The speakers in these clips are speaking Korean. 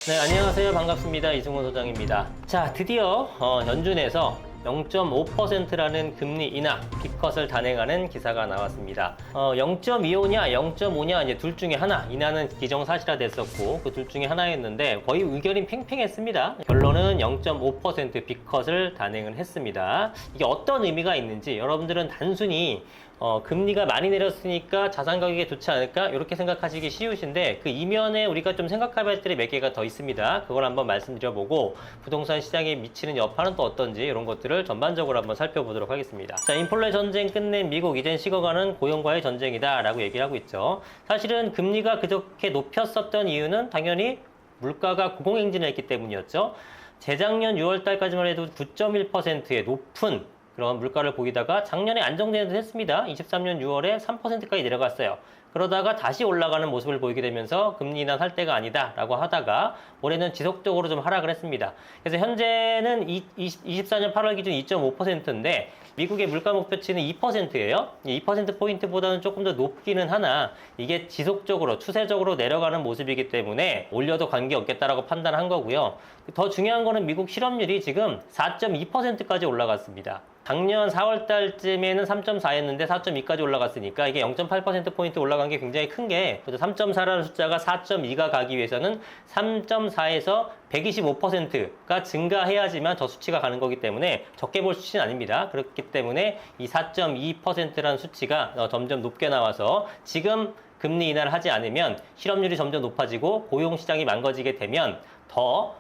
네, 안녕하세요. 반갑습니다. 이승훈 소장입니다. 자, 드디어 연준에서 0.5%라는 금리 인하, 기컷을 단행하는 기사가 나왔습니다. 0.25냐, 0.5냐, 이제 둘 중에 하나, 인하는 기정사실화됐었고, 그 둘 중에 하나였는데, 거의 의견이 팽팽했습니다. 결론은 0.5% 기컷을 단행을 했습니다. 이게 어떤 의미가 있는지, 여러분들은 단순히 금리가 많이 내렸으니까 자산 가격이 좋지 않을까? 이렇게 생각하시기 쉬우신데 그 이면에 우리가 좀 생각할 것들이 몇 개가 더 있습니다. 그걸 한번 말씀드려보고 부동산 시장에 미치는 여파는 또 어떤지 이런 것들을 전반적으로 한번 살펴보도록 하겠습니다. 자, 인플레 전쟁 끝낸 미국, 이젠 식어가는 고용과의 전쟁이다 라고 얘기를 하고 있죠. 사실은 금리가 그렇게 높였었던 이유는 당연히 물가가 고공행진을 했기 때문이었죠. 재작년 6월 달까지만 해도 9.1%의 높은 그런 물가를 보이다가 작년에 안정되는 듯 했습니다. 23년 6월에 3%까지 내려갔어요. 그러다가 다시 올라가는 모습을 보이게 되면서 금리 인하할 때가 아니다 라고 하다가 올해는 지속적으로 좀 하락을 했습니다. 그래서 현재는 24년 8월 기준 2.5%인데 미국의 물가 목표치는 2%예요. 2%포인트보다는 조금 더 높기는 하나 이게 지속적으로 추세적으로 내려가는 모습이기 때문에 올려도 관계없겠다라고 판단한 거고요. 더 중요한 거는 미국 실업률이 지금 4.2%까지 올라갔습니다. 작년 4월 달쯤에는 3.4였는데 4.2까지 올라갔으니까 이게 0.8%포인트 올라간 게 굉장히 큰 게 3.4라는 숫자가 4.2가 가기 위해서는 3.4에서 125%가 증가해야지만 저 수치가 가는 거기 때문에 적게 볼 수치는 아닙니다. 그렇기 때문에 이 4.2%라는 수치가 점점 높게 나와서 지금 금리 인하를 하지 않으면 실업률이 점점 높아지고 고용시장이 망가지게 되면 더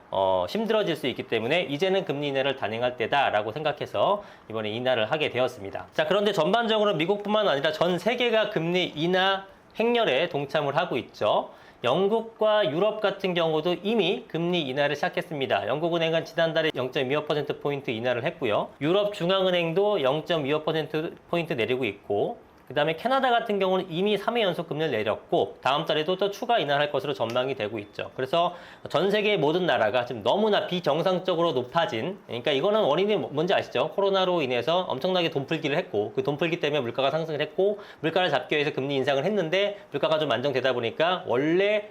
힘들어질 수 있기 때문에 이제는 금리 인하를 단행할 때다라고 생각해서 이번에 인하를 하게 되었습니다. 자, 그런데 전반적으로 미국뿐만 아니라 전 세계가 금리 인하 행렬에 동참을 하고 있죠. 영국과 유럽 같은 경우도 이미 금리 인하를 시작했습니다. 영국은행은 지난달에 0.25%포인트 인하를 했고요. 유럽 중앙은행도 0.25%포인트 내리고 있고 그 다음에 캐나다 같은 경우는 이미 3회 연속 금리를 내렸고 다음 달에도 또 추가 인하를 할 것으로 전망이 되고 있죠. 그래서 전 세계의 모든 나라가 지금 너무나 비정상적으로 높아진, 그러니까 이거는 원인이 뭔지 아시죠? 코로나로 인해서 엄청나게 돈풀기를 했고 그 돈풀기 때문에 물가가 상승을 했고 물가를 잡기 위해서 금리 인상을 했는데 물가가 좀 안정되다 보니까 원래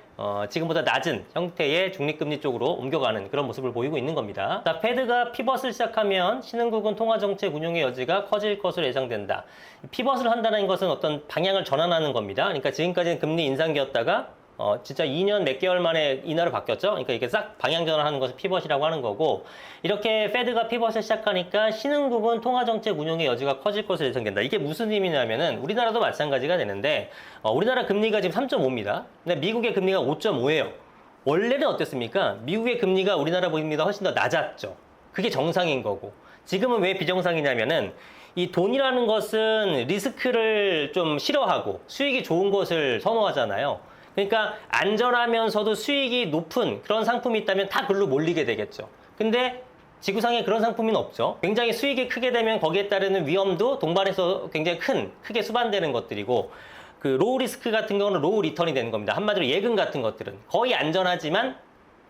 지금보다 낮은 형태의 중립금리 쪽으로 옮겨가는 그런 모습을 보이고 있는 겁니다. 자, 페드가 피벗을 시작하면 신흥국은 통화정책 운용의 여지가 커질 것으로 예상된다. 피벗을 한다는 것은 어떤 방향을 전환하는 겁니다. 그러니까 지금까지는 금리 인상기였다가 진짜 2년 몇 개월 만에 인하로 바뀌었죠. 그러니까 이게 싹 방향 전환하는 것을 피벗이라고 하는 거고 이렇게 페드가 피벗을 시작하니까 신흥국은 통화정책 운용의 여지가 커질 것으로 예상된다. 이게 무슨 의미냐면은 우리나라도 마찬가지가 되는데 우리나라 금리가 지금 3.5입니다. 근데 미국의 금리가 5.5예요. 원래는 어땠습니까? 미국의 금리가 우리나라 금리보다 훨씬 더 낮았죠. 그게 정상인 거고 지금은 왜 비정상이냐면은 이 돈이라는 것은 리스크를 좀 싫어하고 수익이 좋은 것을 선호하잖아요. 그러니까 안전하면서도 수익이 높은 그런 상품이 있다면 다 글로 몰리게 되겠죠. 근데 지구상에 그런 상품은 없죠. 굉장히 수익이 크게 되면 거기에 따르는 위험도 동반해서 굉장히 크게 수반되는 것들이고 그 로우 리스크 같은 경우는 로우 리턴이 되는 겁니다. 한마디로 예금 같은 것들은 거의 안전하지만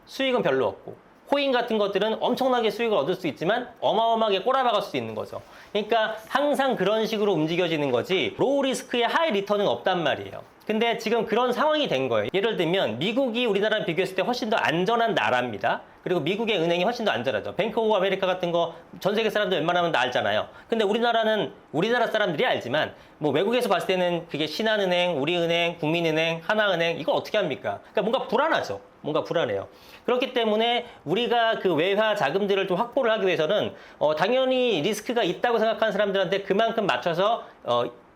수익은 별로 없고 코인 같은 것들은 엄청나게 수익을 얻을 수 있지만 어마어마하게 꼬라박을 수 있는 거죠. 그러니까 항상 그런 식으로 움직여지는 거지 로우 리스크의 하이 리턴은 없단 말이에요. 근데 지금 그런 상황이 된 거예요. 예를 들면 미국이 우리나라랑 비교했을 때 훨씬 더 안전한 나라입니다. 그리고 미국의 은행이 훨씬 더 안전하죠. 뱅크 오브 아메리카 같은 거 전 세계 사람들 웬만하면 다 알잖아요. 근데 우리나라는 우리나라 사람들이 알지만 뭐 외국에서 봤을 때는 그게 신한은행, 우리은행, 국민은행, 하나은행 이걸 어떻게 합니까? 그러니까 뭔가 불안하죠. 뭔가 불안해요. 그렇기 때문에 우리가 그 외화 자금들을 좀 확보를 하기 위해서는 당연히 리스크가 있다고 생각하는 사람들한테 그만큼 맞춰서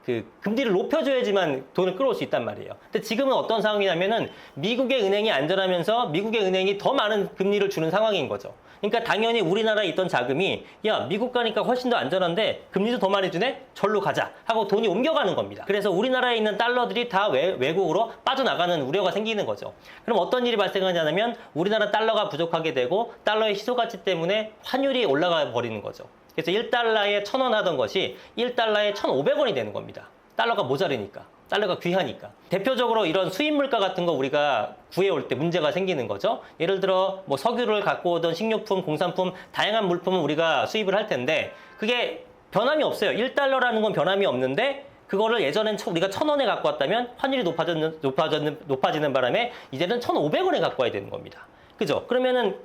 그 금리를 높여줘야지만 돈을 끌어올 수 있단 말이에요. 근데 지금은 어떤 상황이냐면은 미국의 은행이 안전하면서 미국의 은행이 더 많은 금리를 주는 상황인 거죠. 그러니까 당연히 우리나라에 있던 자금이 야 미국 가니까 훨씬 더 안전한데 금리도 더 많이 주네? 절로 가자 하고 돈이 옮겨가는 겁니다. 그래서 우리나라에 있는 달러들이 다 외국으로 빠져나가는 우려가 생기는 거죠. 그럼 어떤 일이 발생하냐면 우리나라 달러가 부족하게 되고 달러의 희소가치 때문에 환율이 올라가 버리는 거죠. 그래서 1달러에 1,000원 하던 것이 1달러에 1,500원이 되는 겁니다. 달러가 모자르니까. 달러가 귀하니까. 대표적으로 이런 수입 물가 같은 거 우리가 구해올 때 문제가 생기는 거죠. 예를 들어 뭐 석유를 갖고 오던 식료품, 공산품, 다양한 물품을 우리가 수입을 할 텐데 그게 변함이 없어요. 1달러라는 건 변함이 없는데 그거를 예전엔 우리가 1,000원에 갖고 왔다면 환율이 높아지는 바람에 이제는 1,500원에 갖고 와야 되는 겁니다. 그죠? 그러면은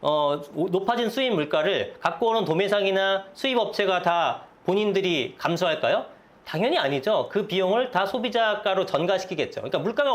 높아진 수입 물가를 갖고 오는 도매상이나 수입 업체가 다 본인들이 감수할까요? 당연히 아니죠. 그 비용을 다 소비자가로 전가시키겠죠. 그러니까 물가가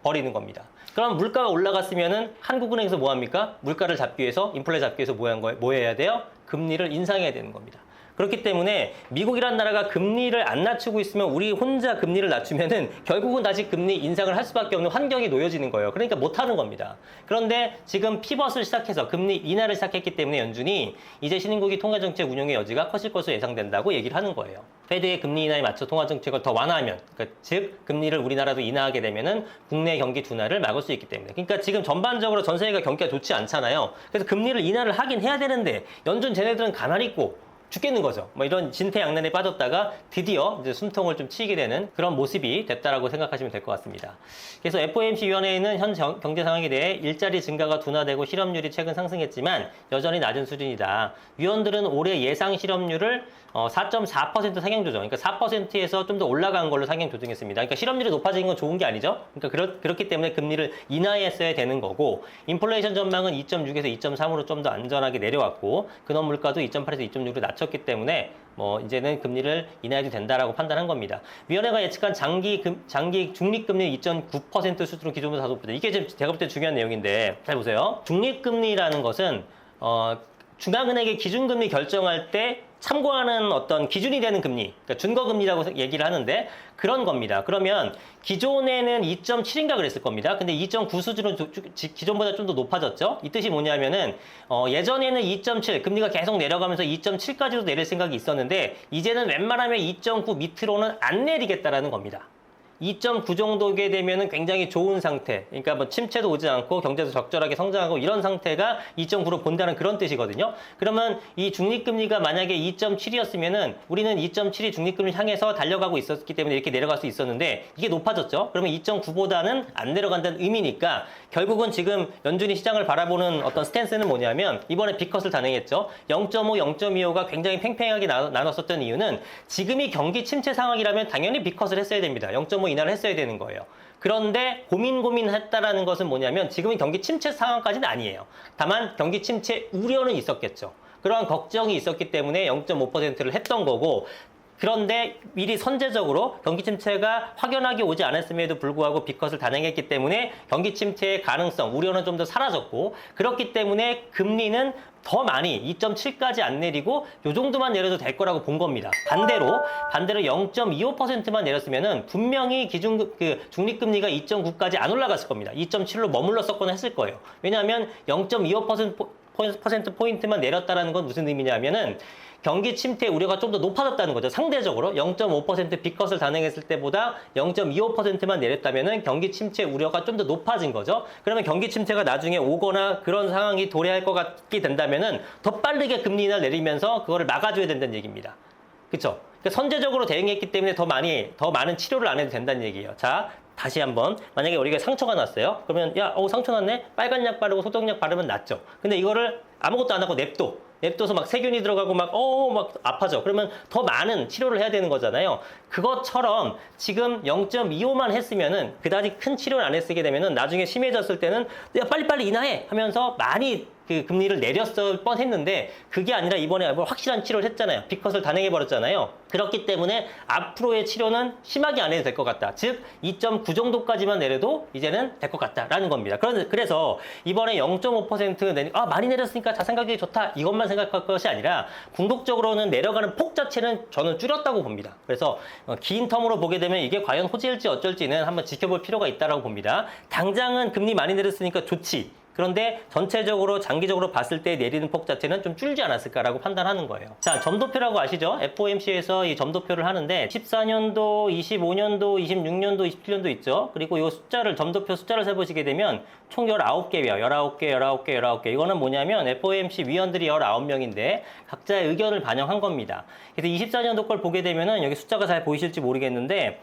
버리는 겁니다. 그럼 물가가 올라갔으면은 한국은행에서 뭐 합니까? 물가를 잡기 위해서, 인플레 잡기 위해서 뭐 해야 돼요? 금리를 인상해야 되는 겁니다. 그렇기 때문에 미국이란 나라가 금리를 안 낮추고 있으면 우리 혼자 금리를 낮추면은 결국은 다시 금리 인상을 할 수밖에 없는 환경이 놓여지는 거예요. 그러니까 못 하는 겁니다. 그런데 지금 피벗을 시작해서 금리 인하를 시작했기 때문에 연준이 이제 신흥국이 통화정책 운용의 여지가 커질 것으로 예상된다고 얘기를 하는 거예요. 페드의 금리 인하에 맞춰 통화정책을 더 완화하면, 그러니까 즉 금리를 우리나라도 인하하게 되면은 국내 경기 둔화를 막을 수 있기 때문에. 그러니까 지금 전반적으로 전 세계가 경기가 좋지 않잖아요. 그래서 금리를 인하를 하긴 해야 되는데 연준 쟤네들은 가만히 있고 죽겠는 거죠. 뭐 이런 진퇴양난에 빠졌다가 드디어 이제 숨통을 좀 트이게 되는 그런 모습이 됐다라고 생각하시면 될 것 같습니다. 그래서 FOMC 위원회는 현 경제 상황에 대해 일자리 증가가 둔화되고 실업률이 최근 상승했지만 여전히 낮은 수준이다. 위원들은 올해 예상 실업률을 4.4% 상향 조정, 그러니까 4%에서 좀 더 올라간 걸로 상향 조정했습니다. 그러니까 실업률이 높아진 건 좋은 게 아니죠. 그러니까 그렇기 때문에 금리를 인하했어야 되는 거고, 인플레이션 전망은 2.6에서 2.3으로 좀 더 안전하게 내려왔고, 근원 물가도 2.8에서 2.6으로 낮췄기 때문에 뭐 이제는 금리를 인하해도 된다라고 판단한 겁니다. 위원회가 예측한 장기 중립금리 2.9% 수준으로 기존보다 다소 높다. 이게 지금 제가 볼 때 중요한 내용인데, 잘 보세요. 중립금리라는 것은 중앙은행의 기준금리 결정할 때 참고하는 어떤 기준이 되는 금리, 그러니까 준거금리라고 얘기를 하는데 그런 겁니다. 그러면 기존에는 2.7인가 그랬을 겁니다. 근데 2.9 수준은 기존보다 좀 더 높아졌죠. 이 뜻이 뭐냐면은 예전에는 2.7, 금리가 계속 내려가면서 2.7까지도 내릴 생각이 있었는데 이제는 웬만하면 2.9 밑으로는 안 내리겠다라는 겁니다. 2.9 정도게 되면은 굉장히 좋은 상태, 그러니까 뭐 침체도 오지 않고 경제도 적절하게 성장하고 이런 상태가 2.9로 본다는 그런 뜻이거든요. 그러면 이 중립금리가 만약에 2.7이었으면은 우리는 2.7이 중립금리를 향해서 달려가고 있었기 때문에 이렇게 내려갈 수 있었는데 이게 높아졌죠. 그러면 2.9보다는 안 내려간다는 의미니까 결국은 지금 연준이 시장을 바라보는 어떤 스탠스는 뭐냐면 이번에 빅컷을 단행했죠. 0.5, 0.25가 굉장히 팽팽하게 나눴었던 이유는 지금이 경기 침체 상황이라면 당연히 빅컷을 했어야 됩니다. 0.5 인하를 했어야 되는 거예요. 그런데 고민했다라는 것은 뭐냐면 지금은 경기 침체 상황까지는 아니에요. 다만 경기 침체 우려는 있었겠죠. 그러한 걱정이 있었기 때문에 0.5%를 했던 거고, 그런데 미리 선제적으로 경기 침체가 확연하게 오지 않았음에도 불구하고 빅컷을 단행했기 때문에 경기 침체의 가능성, 우려는 좀 더 사라졌고, 그렇기 때문에 금리는 더 많이 2.7까지 안 내리고 요 정도만 내려도 될 거라고 본 겁니다. 반대로 0.25%만 내렸으면은 분명히 중립금리가 2.9까지 안 올라갔을 겁니다. 2.7로 머물렀었거나 했을 거예요. 왜냐하면 0.25%포인트만 내렸다라는 건 무슨 의미냐면은 경기 침체 우려가 좀 더 높아졌다는 거죠. 상대적으로 0.5% 빅컷을 단행했을 때보다 0.25%만 내렸다면은 경기 침체 우려가 좀 더 높아진 거죠. 그러면 경기 침체가 나중에 오거나 그런 상황이 도래할 것 같게 된다면은 더 빠르게 금리 인하를 내리면서 그거를 막아줘야 된다는 얘기입니다. 그렇죠? 그러니까 선제적으로 대응했기 때문에 더 많은 치료를 안 해도 된다는 얘기예요. 자, 다시 한번 만약에 우리가 상처가 났어요. 그러면 상처 났네? 빨간 약 바르고 소독약 바르면 낫죠. 근데 이거를 아무것도 안 하고 냅둬서 막 세균이 들어가고 막 아파져. 그러면 더 많은 치료를 해야 되는 거잖아요. 그것처럼 지금 0.25만 했으면은 그다지 큰 치료를 안 했게 되면은 나중에 심해졌을 때는 야, 빨리빨리 인하해 하면서 많이 금리를 내렸을 뻔했는데 그게 아니라 이번에 확실한 치료를 했잖아요. 빅컷을 단행해 버렸잖아요. 그렇기 때문에 앞으로의 치료는 심하게 안 해도 될 것 같다. 즉 2.9 정도까지만 내려도 이제는 될 것 같다라는 겁니다. 그래서 이번에 0.5% 많이 내렸으니까 자산가격이 좋다 이것만 생각할 것이 아니라 궁극적으로는 내려가는 폭 자체는 저는 줄였다고 봅니다. 그래서 긴 텀으로 보게 되면 이게 과연 호재일지 어쩔지는 한번 지켜볼 필요가 있다고 봅니다. 당장은 금리 많이 내렸으니까 좋지. 그런데 전체적으로 장기적으로 봤을 때 내리는 폭 자체는 좀 줄지 않았을까라고 판단하는 거예요. 자, 점도표라고 아시죠? FOMC에서 이 점도표를 하는데 14년도, 25년도, 26년도, 27년도 있죠? 그리고 이 점도표 숫자를 세보시게 되면 총 19개예요. 19개. 이거는 뭐냐면 FOMC 위원들이 19명인데 각자의 의견을 반영한 겁니다. 그래서 24년도 걸 보게 되면은 여기 숫자가 잘 보이실지 모르겠는데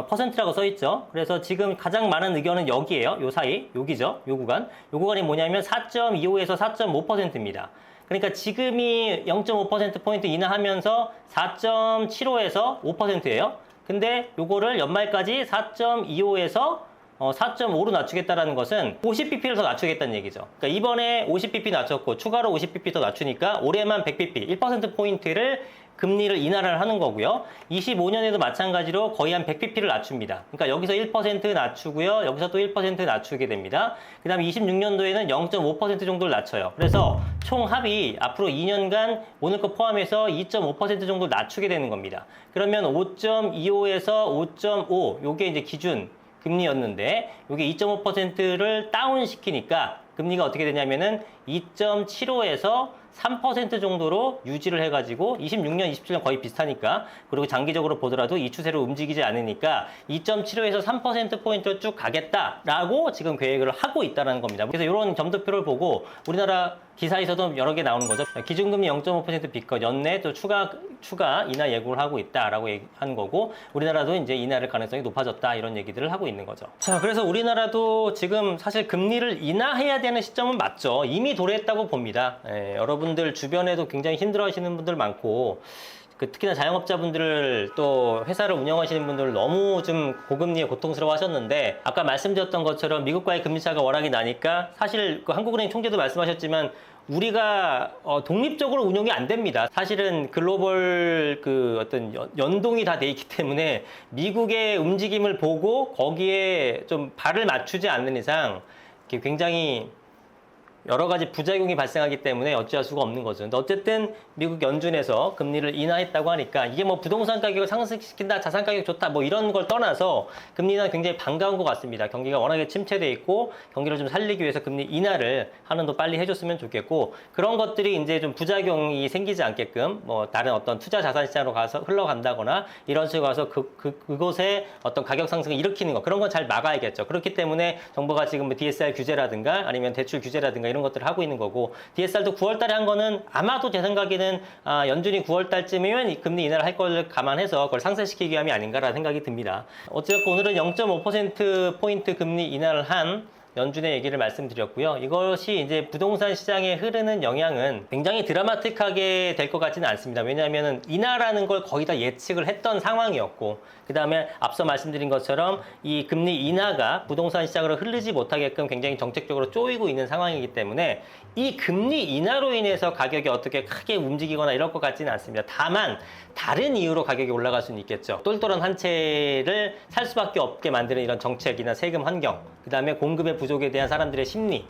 퍼센트라고 써있죠. 그래서 지금 가장 많은 의견은 여기에요. 요 사이, 여기죠. 요 구간이 뭐냐면 4.25에서 4.5%입니다. 그러니까 지금이 0.5%포인트 인하하면서 4.75에서 5%예요. 근데 요거를 연말까지 4.25에서 4.5로 낮추겠다라는 것은 50bp를 더 낮추겠다는 얘기죠. 그러니까 이번에 50bp 낮췄고 추가로 50bp 더 낮추니까 올해만 100bp, 1%포인트를 금리를 인하를 하는 거고요. 25년에도 마찬가지로 거의 한 100bp를 낮춥니다. 그러니까 여기서 1% 낮추고요. 여기서 또 1% 낮추게 됩니다. 그 다음에 26년도에는 0.5% 정도를 낮춰요. 그래서 총 합이 앞으로 2년간 오늘 거 포함해서 2.5% 정도 낮추게 되는 겁니다. 그러면 5.25에서 5.5 요게 이제 기준 금리였는데 요게 2.5%를 다운시키니까 금리가 어떻게 되냐면은 2.75에서 3% 정도로 유지를 해가지고 26년, 27년 거의 비슷하니까 그리고 장기적으로 보더라도 이 추세로 움직이지 않으니까 2.75에서 3%포인트로 쭉 가겠다라고 지금 계획을 하고 있다는 겁니다. 그래서 이런 점도표를 보고 우리나라 기사에서도 여러 개 나오는 거죠. 기준금리 0.5% 비컷 연내 또 추가 인하 예고를 하고 있다라고 하는 거고 우리나라도 이제 인하를 가능성이 높아졌다 이런 얘기들을 하고 있는 거죠. 자, 그래서 우리나라도 지금 사실 금리를 인하해야 되는 시점은 맞죠. 이미 도래했다고 봅니다. 여러분들 주변에도 굉장히 힘들어하시는 분들 많고 특히나 자영업자분들 또 회사를 운영하시는 분들 너무 좀 고금리에 고통스러워 하셨는데 아까 말씀드렸던 것처럼 미국과의 금리 차가 워낙에 나니까 사실 그 한국은행 총재도 말씀하셨지만 우리가 독립적으로 운용이 안 됩니다. 사실은 글로벌 그 어떤 연동이 다 돼 있기 때문에 미국의 움직임을 보고 거기에 좀 발을 맞추지 않는 이상 굉장히 여러 가지 부작용이 발생하기 때문에 어찌할 수가 없는 거죠. 근데 어쨌든 미국 연준에서 금리를 인하했다고 하니까 이게 뭐 부동산 가격을 상승시킨다, 자산 가격 좋다, 뭐 이런 걸 떠나서 금리 인하는 굉장히 반가운 것 같습니다. 경기가 워낙에 침체돼 있고 경기를 좀 살리기 위해서 금리 인하를 하는도 빨리 해줬으면 좋겠고 그런 것들이 이제 좀 부작용이 생기지 않게끔 뭐 다른 어떤 투자 자산 시장으로 가서 흘러간다거나 이런 식으로 가서 그곳에 어떤 가격 상승을 일으키는 거 그런 건 잘 막아야겠죠. 그렇기 때문에 정부가 지금 뭐 DSR 규제라든가 아니면 대출 규제라든가 이런 것들을 하고 있는 거고 DSR도 9월 달에 한 거는 아마도 제 생각에는 연준이 9월 달쯤이면 금리 인하를 할 걸 감안해서 그걸 상쇄시키기 위함이 아닌가라는 생각이 듭니다. 어쨌든 오늘은 0.5%포인트 금리 인하를 한 연준의 얘기를 말씀드렸고요. 이것이 이제 부동산 시장에 흐르는 영향은 굉장히 드라마틱하게 될 것 같지는 않습니다. 왜냐하면 인하라는 걸 거의 다 예측을 했던 상황이었고 그 다음에 앞서 말씀드린 것처럼 이 금리 인하가 부동산 시장으로 흐르지 못하게끔 굉장히 정책적으로 쪼이고 있는 상황이기 때문에 이 금리 인하로 인해서 가격이 어떻게 크게 움직이거나 이럴 것 같지는 않습니다. 다만 다른 이유로 가격이 올라갈 수는 있겠죠. 똘똘한 한 채를 살 수밖에 없게 만드는 이런 정책이나 세금 환경, 그 다음에 공급의 부족에 대한 사람들의 심리,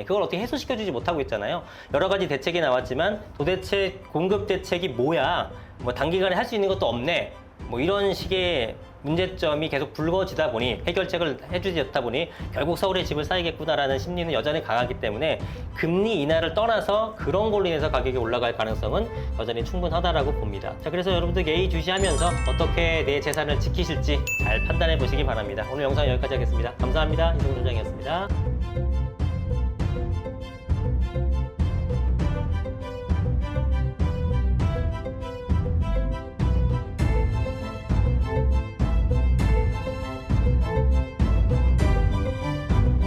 그걸 어떻게 해소시켜주지 못하고 있잖아요. 여러 가지 대책이 나왔지만 도대체 공급 대책이 뭐야? 뭐 단기간에 할 수 있는 것도 없네. 뭐 이런 식의 문제점이 계속 불거지다 보니 해결책을 해주지 않다 보니 결국 서울에 집을 사야겠구나라는 심리는 여전히 강하기 때문에 금리 인하를 떠나서 그런 걸로 인해서 가격이 올라갈 가능성은 여전히 충분하다라고 봅니다. 자, 그래서 여러분들 예의주시하면서 어떻게 내 재산을 지키실지 잘 판단해 보시기 바랍니다. 오늘 영상 여기까지 하겠습니다. 감사합니다. 이승훈 소장이었습니다.